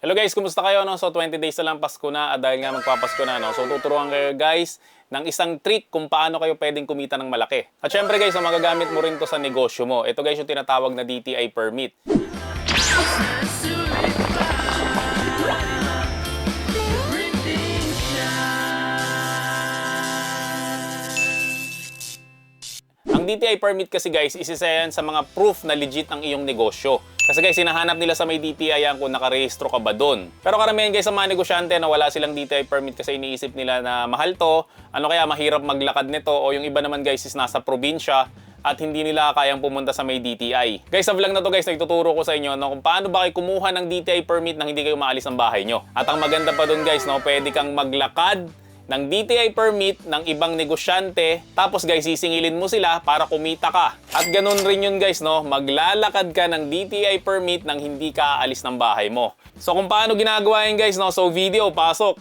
Hello guys, kumusta kayo? No? So 20 days na lang Pasko na at dahil nga magpapasko na, no? So tuturuan kayo guys ng isang trick kung paano kayo pwedeng kumita ng malaki. At syempre guys, magagamit mo rin to sa negosyo mo. Ito guys yung tinatawag na DTI permit. Ang DTI permit kasi guys, isa yan sa mga proof na legit ang iyong negosyo. Kasi guys, hinahanap nila sa may DTI yan kung nakarehistro ka ba doon. Pero karamihan guys sa mga negosyante na wala silang DTI permit kasi iniisip nila na mahal to, ano kaya mahirap maglakad nito, o yung iba naman guys is nasa probinsya at hindi nila kayang pumunta sa may DTI. Guys, sa vlog na to guys, nagtuturo ko sa inyo no, kung paano ba kayo kumuha ng DTI permit nang hindi kayo maalis ng bahay nyo. At ang maganda pa doon guys, no, pwede kang maglakad ng DTI permit ng ibang negosyante, tapos guys, sisingilin mo sila para kumita ka. At ganun rin yun guys, no? Maglalakad ka ng DTI permit nang hindi ka aalis ng bahay mo. So kung paano ginagawa yun guys, no? So video, pasok!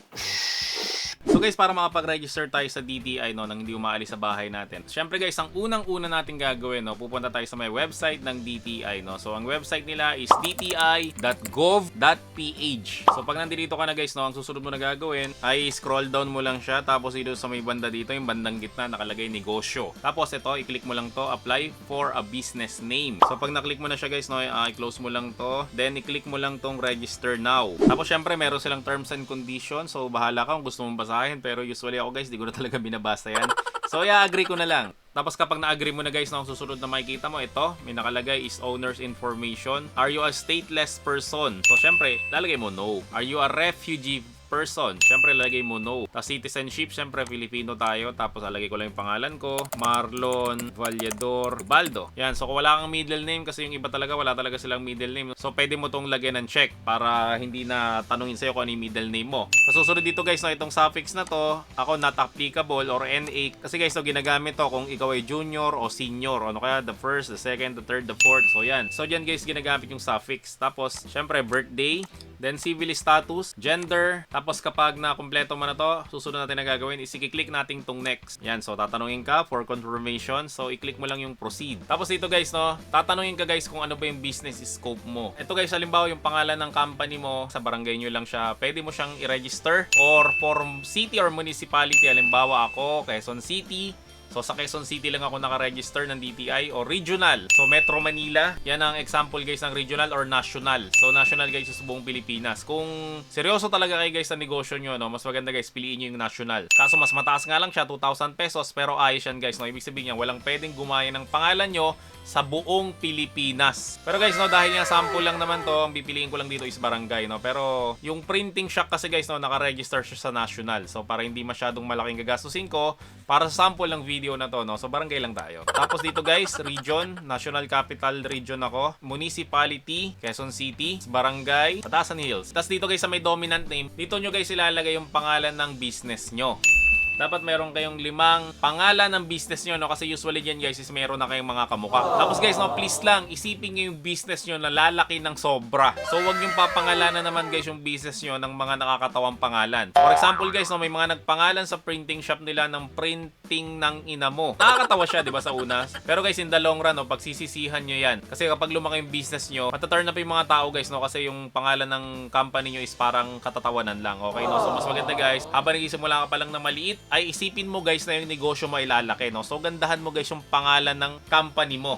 So guys, para makapag-register tayo sa DTI no, nang hindi umaalis sa bahay natin. Syempre guys, ang unang-una natin gagawin, no, pupunta tayo sa may website ng DTI. No? So ang website nila is dti.gov.ph. So pag nandito ka na guys, no, ang susunod mo na gagawin ay scroll down mo lang siya. Tapos dito sa may banda dito, yung bandang gitna, nakalagay negosyo. Tapos ito, i-click mo lang to, apply for a business name. So pag na-click mo na siya guys, no, i-close mo lang to. Then i-click mo lang tong register now. Tapos syempre, meron silang terms and conditions. So bahala ka kung gusto mong basahin. Pero usually ako guys, di ko na talaga binabasa yan. So i-agree ko na lang. Tapos kapag na-agree mo na guys, ang susunod na makikita mo, ito, may nakalagay is owner's information. Are you a stateless person? So syempre, lalagay mo no. Are you a refugee person? Syempre, lalagay mo no. Tapos citizenship, syempre, Filipino tayo. Tapos lalagay ko lang yung pangalan ko. Marlon Vallador Ubaldo. Yan. So, kung wala kang middle name, kasi yung iba talaga, wala talaga silang middle name. So, pwede mo tong lagyan ng check para hindi na tanungin sa'yo kung ano yung middle name mo. So, susunod dito guys, no, itong suffix na to, ako not applicable or NA. Kasi guys, so, ginagamit to kung ikaw ay junior o senior. Ano kaya, the first, the second, the third, the fourth. So, yan. So, dyan guys, ginagamit yung suffix. Tapos, syempre, birthday. Then, civil status, gender. Tapos, kapag na-kompleto mo na to, susunod natin na gagawin is i-click natin tong next. Yan. So, tatanungin ka for confirmation. So, i-click mo lang yung proceed. Tapos, dito guys, no, tatanungin ka guys kung ano ba yung business scope mo. Ito guys, halimbawa, yung pangalan ng company mo, sa barangay nyo lang siya, pwede mo siyang i-register. Or for city or municipality, halimbawa ako, Quezon City. So sa Quezon City lang ako naka-register ng DTI o regional. So Metro Manila, yan ang example guys ng regional or national. So national guys sa buong Pilipinas. Kung seryoso talaga kayo guys sa negosyo nyo, no, mas maganda guys piliin nyo yung national. Kaso mas mataas nga lang siya, 2,000 pesos, pero ayos yan guys. No? Ibig sabihin niya, walang pwedeng gumaya ng pangalan nyo sa buong Pilipinas. Pero guys, no, dahil nga sample lang naman to, ang pipiliin ko lang dito is barangay. No? Pero yung printing shop kasi guys, no, naka-register siya sa national. So para hindi masyadong malaking gagastusin ko, para sa sample ng video na to, no? So barangay lang tayo. Tapos dito guys, region, National Capital Region ako, municipality, Quezon City, barangay, Batasan Hills. Tapos dito guys sa may dominant name, dito nyo guys ilalagay yung pangalan ng business nyo. Dapat meron kayong 5 pangalan ng business nyo, no? Kasi usually dyan guys is meron na kayong mga kamukha. Tapos guys, no, please lang, isipin nyo yung business nyo na lalaki ng sobra. So wag yung papangalanan naman guys yung business nyo ng mga nakakatawang pangalan. For example guys, no, may mga nagpangalan sa printing shop nila ng printing ng ina mo. Nakakatawa siya, di ba, sa una? Pero guys, in the long run, no, pagsisisihan nyo yan. Kasi kapag lumaki yung business nyo, mataturn na pa yung mga tao guys, no? Kasi yung pangalan ng company nyo is parang katatawanan lang. Okay, no? So mas maganda guys, habang nag-isimula ka pa lang na maliit, ay isipin mo guys na yung negosyo mo ay lalaki, no? So gandahan mo guys yung pangalan ng company mo.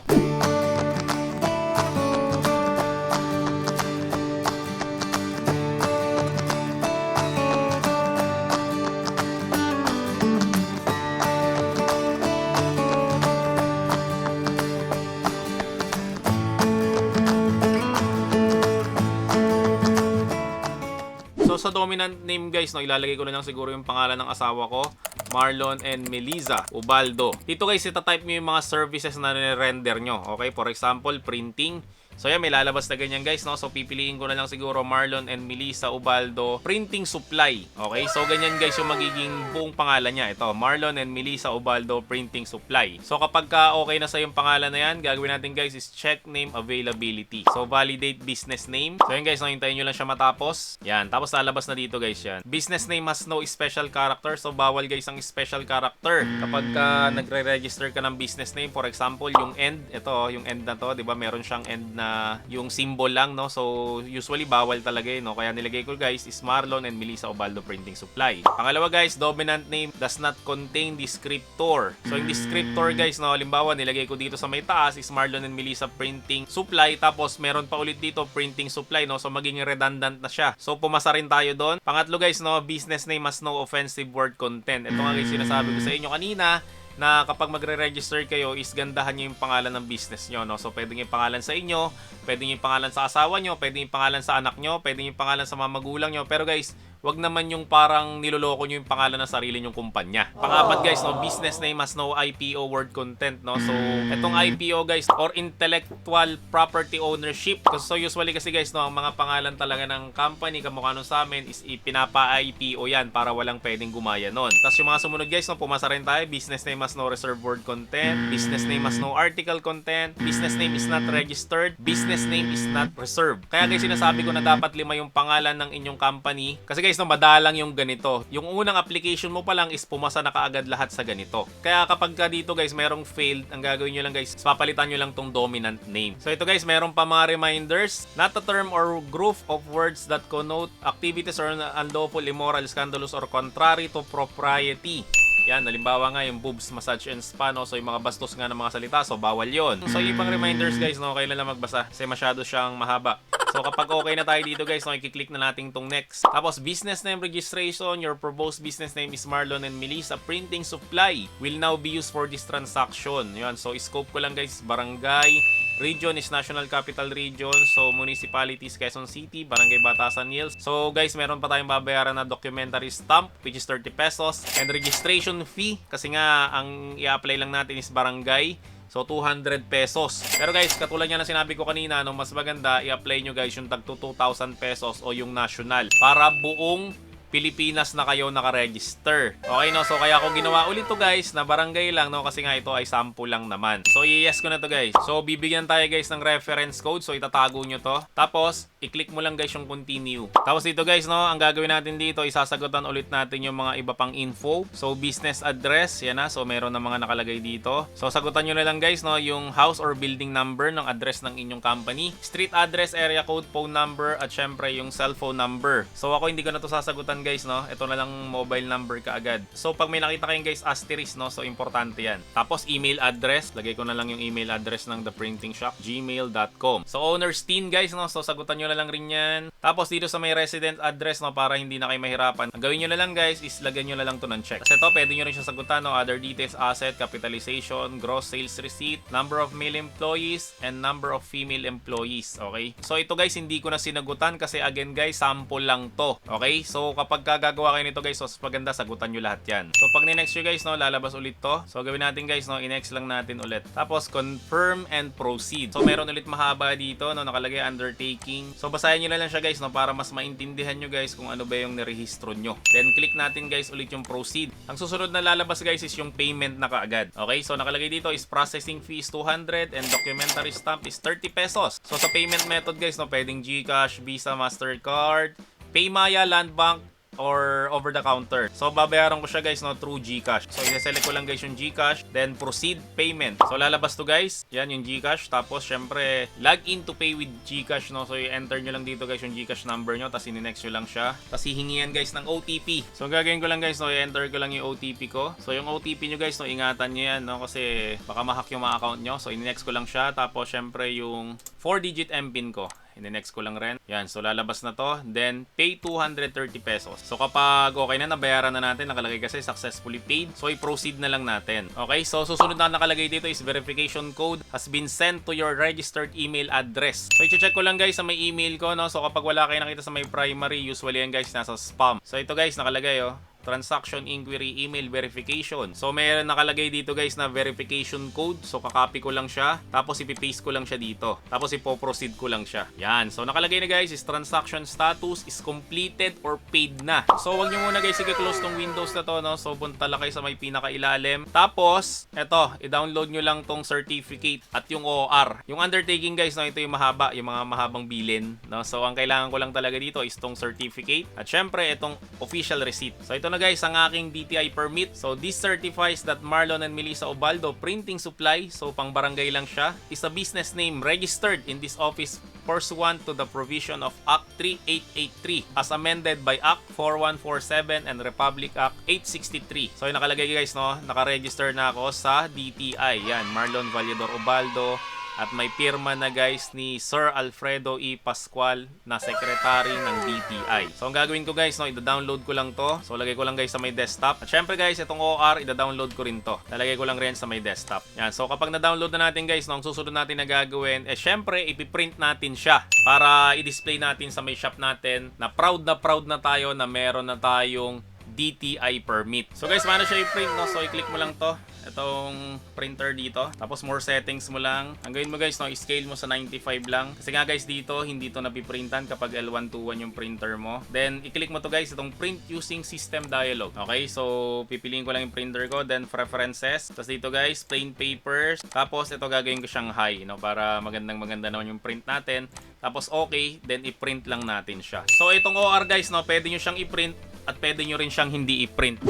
So sa dominant name guys, no, ilalagay ko na lang siguro yung pangalan ng asawa ko, Marlon and Melissa Ubaldo. Dito guys, ita-type nyo yung mga services na nire-render nyo. Okay, for example, printing. So yan, may lalabas na ganyan guys, no? So pipiliin ko na lang siguro Marlon and Melissa Ubaldo Printing Supply. Okay, so ganyan guys yung magiging buong pangalan niya. Ito, Marlon and Melissa Ubaldo Printing Supply. So kapag ka okay na sa yung pangalan na yan, gagawin natin guys is check name availability. So validate business name. So yan guys, hintayin nyo lang siya matapos. Yan, tapos lalabas na dito guys yan. Business name has no special character. So bawal guys ang special character. Kapag ka nagre-register ka ng business name, for example, yung end, ito, yung end na to, di ba, meron siyang end na yung symbol lang, no? So usually bawal talaga yun, no? Kaya nilagay ko guys is Marlon and Melissa Ubaldo Printing Supply. Pangalawa guys, dominant name does not contain descriptor. So yung descriptor guys, no, halimbawa nilagay ko dito sa may taas is Marlon and Melissa Printing Supply, tapos meron pa ulit dito Printing Supply, no? So magiging redundant na siya. So pumasa rin tayo doon. Pangatlo guys, no, business name has no offensive word content. Ito nga guys sinasabi ko sa inyo kanina, na kapag magre-register kayo is gandahan nyo yung pangalan ng business nyo, no? So pwedeng yung pangalan sa inyo, pwedeng yung pangalan sa asawa nyo, pwedeng yung pangalan sa anak nyo, pwedeng yung pangalan sa mga magulang nyo. Pero guys, wag naman yung parang niloloko nyo yung pangalan ng sarili nyong kumpanya. Pangapat guys, no, business name has no IPO word content, no? So etong IPO guys, or intellectual property ownership. So usually kasi guys, no, ang mga pangalan talaga ng company kamukha nun sa amin is ipinapa-IPO yan para walang pwedeng gumaya nun. Tapos yung mga sumunod guys, no, pumasa rin tayo. Business name has no reserved word content, business name has no article content, business name is not registered, business name is not reserved. Kaya guys, sinasabi ko na dapat 5 yung pangalan ng inyong company. Kasi guys, no, madalang yung ganito. Yung unang application mo pa lang is pumasa na kaagad lahat sa ganito. Kaya kapag ka dito guys, merong failed, ang gagawin nyo lang guys, papalitan nyo lang tong dominant name. So ito guys, meron pa mga reminders. Not a term or group of words that connote activities or unlawful, immoral, scandalous, or contrary to propriety. Yan, halimbawa nga yung boobs, massage and spa, no? So yung mga bastos nga ng mga salita, so bawal yon. So yung ibang reminders guys, no, kailan lang magbasa kasi masyado siyang mahaba. So kapag okay na tayo dito guys, no, i-click na natin tong next. Tapos business name registration, your proposed business name is Marlon and Melissa Printing Supply will now be used for this transaction. Yan, so scope ko lang guys, barangay, region is National Capital Region, so municipalities Quezon City, Barangay Batasan Hills. So guys, meron pa tayong babayaran na documentary stamp which is 30 pesos and registration fee kasi nga ang i-apply lang natin is barangay. So, 200 pesos. Pero guys, katulad nga na sinabi ko kanina, no, mas maganda i-apply nyo guys yung tag 2,000 pesos o yung national para buong Pilipinas na kayo nakaregister. Okay, no? So, kaya ako ginawa ulit to guys na barangay lang, no? Kasi nga ito ay sample lang naman. So, yes ko na to guys. So, bibigyan tayo guys ng reference code. So, itatago nyo to. Tapos, i-click mo lang guys yung continue. Tapos dito guys, no? Ang gagawin natin dito, isasagutan ulit natin yung mga iba pang info. So, business address. Yan na. So, meron na mga nakalagay dito. So, sagutan nyo na lang guys, no? Yung house or building number ng address ng inyong company. Street address, area code, phone number, at syempre yung cellphone number. So, ako hindi ko na to sasagutan guys, no? Ito na lang mobile number kaagad. So pag may nakita kayong guys asterisk, no? So importante yan. Tapos email address, lagay ko na lang yung email address ng The Printing Shop, gmail.com. So owner's team guys, no? So sagutan nyo na lang rin yan. Tapos dito sa may resident address, no? Para hindi na kayo mahirapan, ang gawin nyo na lang guys is lagyan nyo na lang to ng check. Kasi ito pwede nyo rin siya sagutan, no? Other details, asset, capitalization, gross sales receipt, number of male employees, and number of female employees. Okay? So ito guys, hindi ko na sinagutan kasi again guys, sample lang to. Okay? So kapag gagawa kayo nito guys, so maganda sagutan nyo lahat yan. So pag ni-next nyo guys, no, lalabas ulit to. So gawin natin guys, no, i-next lang natin ulit. Tapos confirm and proceed. So meron ulit mahaba dito, no, nakalagay undertaking. So basahin nyo na lang siya guys, no, para mas maintindihan nyo guys kung ano ba yung nirehistro nyo. Then click natin guys ulit yung proceed. Ang susunod na lalabas guys is yung payment na kaagad. Okay, so nakalagay dito is processing fees 200 and documentary stamp is 30 pesos. So sa payment method guys, no, pwedeng GCash, Visa, Mastercard, Paymaya, Landbank, or over the counter. So babayaran ko siya guys, no, through GCash. So i-select ko lang guys yung GCash, then proceed payment. So lalabas to guys, yan yung GCash. Tapos syempre log in to pay with GCash, no. So i-enter nyo lang dito guys yung GCash number nyo, tapos i-next nyo lang siya. Tapos hihingi yan guys ng OTP. So gagawin ko lang guys, no, i-enter ko lang yung OTP ko. So yung OTP nyo guys, no, ingatan nyo yan, no, kasi baka ma-hack yung mga account nyo. So i-next ko lang siya. Tapos syempre yung 4-digit MPIN ko, i-next ko lang rin. Yan, so lalabas na to. Then, pay 230 pesos. So, kapag okay na, nabayaran na natin, nakalagay kasi successfully paid. So, i-proceed na lang natin. Okay, so susunod na nakalagay dito is verification code has been sent to your registered email address. So, i-check ko lang guys sa may email ko, no? So, kapag wala kayo nakita sa may primary, usually yan guys, nasa spam. So, ito guys, nakalagay, oh. Transaction inquiry email verification. So meron nakalagay dito guys na verification code. So kakopy ko lang siya, tapos ipipaste ko lang siya dito. Tapos ipo-proceed ko lang siya. Yan. So nakalagay na guys is transaction status is completed or paid na. So wag niyo muna guys i-close tong Windows na to, no. So punta lang kayo sa may pinakailalim. Tapos eto, i-download nyo lang tong certificate at yung OR. Yung undertaking guys, no, ito yung mahaba, yung mga mahabang bilin, no. So ang kailangan ko lang talaga dito is tong certificate at syempre itong official receipt. So ito ito na guys ang aking DTI permit. So this certifies that Marlon and Melissa Ubaldo Printing Supply, so pang barangay lang siya, is a business name registered in this office pursuant to the provision of Act 3883 as amended by Act 4147 and Republic Act 863. So yung nakalagay guys, no, nakaregister na ako sa DTI. Yan, Marlon Vallador Ubaldo. At may pirma na guys ni Sir Alfredo E. Pascual na secretary ng DTI. So ang gagawin ko guys, no, ida-download ko lang to. So lagay ko lang guys sa may desktop. At syempre guys, itong OR, ida-download ko rin to. Lalagay ko lang rin sa may desktop. Yan. So kapag na-download na natin guys, no, ang susunod natin na gagawin, syempre ipiprint natin siya para i-display natin sa may shop natin na proud na tayo na meron na tayong DTI permit. So guys, paano siya i-print, no? So i-click mo lang to, itong printer dito. Tapos more settings mo lang. Ang gawin mo guys, no, i-scale mo sa 95 lang. Kasi nga guys dito, hindi to napiprintan kapag L121 yung printer mo. Then i-click mo to guys, itong print using system dialog. Okay, so pipiliin ko lang yung printer ko. Then preferences. Tapos dito guys, plain papers. Tapos ito gagawin ko siyang high, no, para maganda naman yung print natin. Tapos okay, then i-print lang natin siya. So itong OR guys, no, pwede nyo siyang i-print at pwede nyo rin siyang hindi i-print.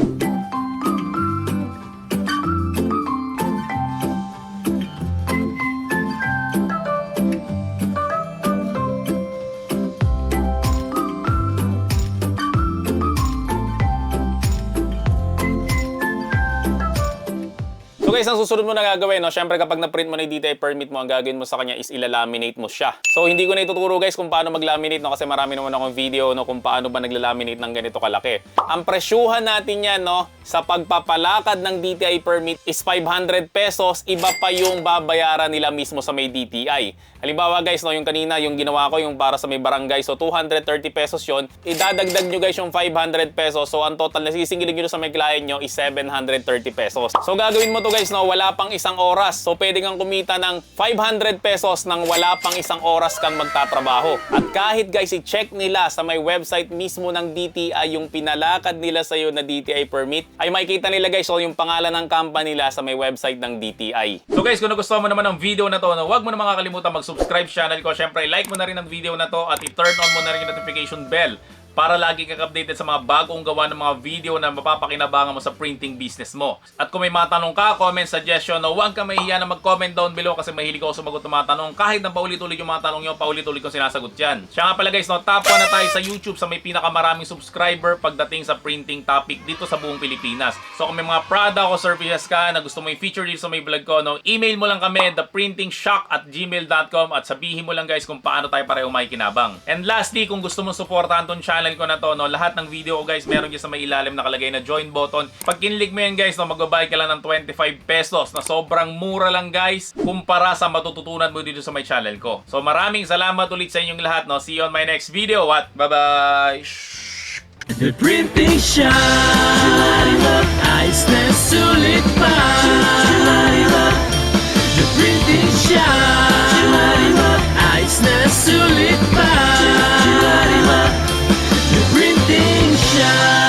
So guys, ang susunod mo na gagawin, no, syempre kapag na-print mo na yung DTI permit mo, ang gagawin mo sa kanya is ilalaminate mo siya. So hindi ko na ituturo guys kung paano mag-laminate, no, kasi marami naman akong video, no, kung paano ba nagla-laminate ng ganito kalaki. Ang presyuhan natin yan, no, sa pagpapalakad ng DTI permit is 500 pesos. Iba pa yung babayaran nila mismo sa may DTI. Halimbawa guys, no, yung kanina, yung ginawa ko, yung para sa may barangay, so 230 pesos yon. Idadagdag nyo guys yung 500 pesos. So ang total na sisingilin nyo sa may client nyo is 730 pesos. So gagawin mo to guys, no, wala pang isang oras. So pwede kang kumita ng 500 pesos nang wala pang isang oras kang magtatrabaho. At kahit guys, i-check nila sa may website mismo ng DTI yung pinalakad nila sa'yo na DTI permit, ay makikita nila guys, so yung pangalan ng company nila sa may website ng DTI. So guys, kung nagustuhan mo naman ang video na to, no, huwag mo naman kakalimutan mag-subscribe sa channel ko. Syempre, like mo na rin ang video na to at i-turn on mo na rin yung notification bell para lagi kang updated sa mga bagong gawa ng mga video na mapapakinabangan mo sa printing business mo. At kung may matanong ka, comment, suggestion, no, huwag ka mahihiya na mag-comment down below kasi mahilig ako sumagot ng mga tanong. Kahit na paulit-ulit yung mga tanong nyo, paulit-ulit ko sinasagot yan. Siya nga pala guys, no, top 1 na tayo sa YouTube sa may pinakamaraming subscriber pagdating sa printing topic dito sa buong Pilipinas. So kung may mga product o services ka na gusto mo i-feature dito sa may vlog ko, no, email mo lang kami, theprintingshock@gmail.com, at sabihin mo lang guys kung paano tayo pareho makikinabang. And lastly, kung gusto mo supportahan tong channel ko na to, no, lahat ng video ko guys, meron dyan sa may ilalim nakalagay na join button. Pag kinlik mo yan guys, no, magbabayad ka lang ng 25 pesos na sobrang mura lang guys kumpara sa matututunan mo dito sa my channel ko. So maraming salamat ulit sa inyong lahat, no. See you on my next video at bye-bye! The Printing Shop, ayos na sulit pa. The Printing Shop, ayos na sulit pa. The Printing Shop.